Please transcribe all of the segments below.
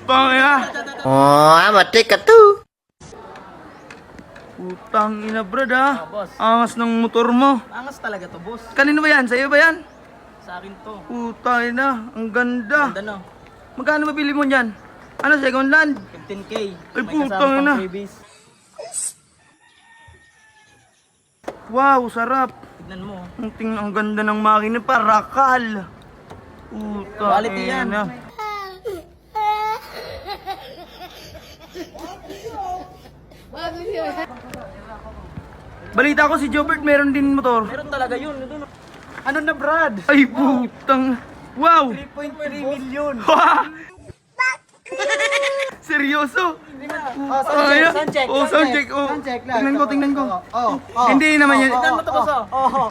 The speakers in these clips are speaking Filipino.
Pangina. Oh, matik ka to. Putang ina, brad ha. boss. Angas ng motor mo. Angas talaga to, boss. Kanino ba yan? Sa'yo ba yan? Sa akin to. Putang ina, ang ganda. Ganda no? Magkano mabili mo dyan? Ano, second hand? 15K. Ay, May putang kasama ina. pang freebies. Wow, sarap. Tignan mo. Ang ganda ng makina, parakal. Putang Quality yan. ina. Balita ko si Jobert meron din motor. Meron talaga yun. Ito, Ano na, Brad? Ay, putang. Wow! 3.3 million. Seryoso? Oh, sound check. Oh, sound check. Oh. Sound check lang. Tingnan ko. Oh. Hindi naman yan. tignan mo to, boss. Oh.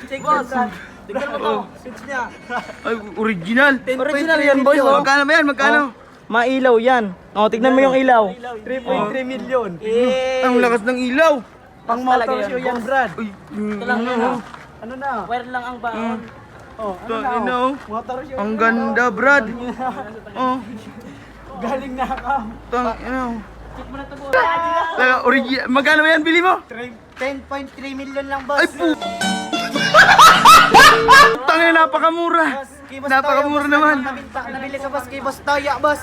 Check boss. Tignan mo to. Switch niya. Ay, original. Original yan, boys. Oh. Magkano ba yan? Magkano? Mailaw yan. Oh, tignan mo yung ilaw. 3.3 million. Ang lakas ng ilaw. Pang Talaga motor yan, show yan, boss. Brad. Ay, Ito lang yan, oh. Ano na? Wire lang ang baon. Oh, ano Tang na? ina, Oh. oh. Motor show. Ang ganda, Brad. Oh, Galing na ka. tang ina. Oh. Check mo na to, boss. Original. Magkano ba yan? Bili mo? 10.3 million lang, boss. Ay, Tangina, napakamura. Napakamura naman. Nabili ka, boss, kay Boss Toya, boss.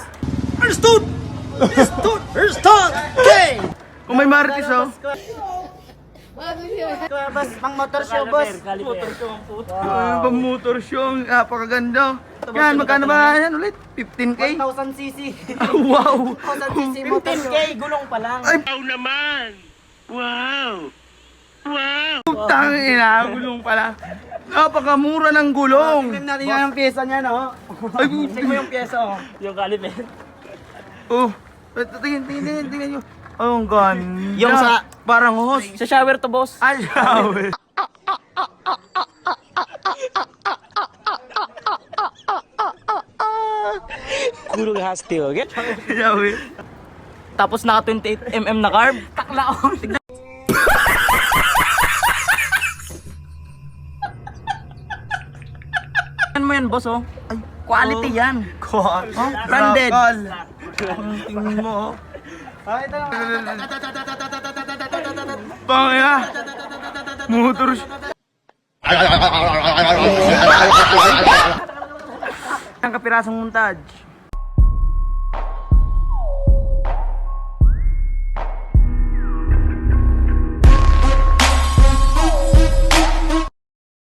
Okay. Kung may marites, oh. Kuya, boss, pang motor show, boss. Motor ko ang puto. Pang motor show, napakaganda. Yan, magkano ba yan ulit? 15K? 1,000 cc. Wow! 1,000 cc motor 15K, show. gulong pa lang. Ay, tangina, gulong pala. Napakamura ng gulong. Tingnan natin yan ang pyesa niya, no? Ay, Check mo yung pyesa, oh. Yung caliper. oh. Tingnan nyo. Oh, ang ganda. Yung sa- Parang hose. Sa shower to, boss. Ay, shower. Gulong hasti, okay? Shower. Tapos naka 28mm na carb. Taklaon. Tignan mo yan, boss, oh. Ay, Quality oh. yan. God. Oh, branded. Rakal. Tingnan mo, oh. Ah, ito na. Pangina. Motor. Ang kapirasong montage.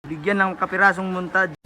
Bigyan ng kapirasong montage.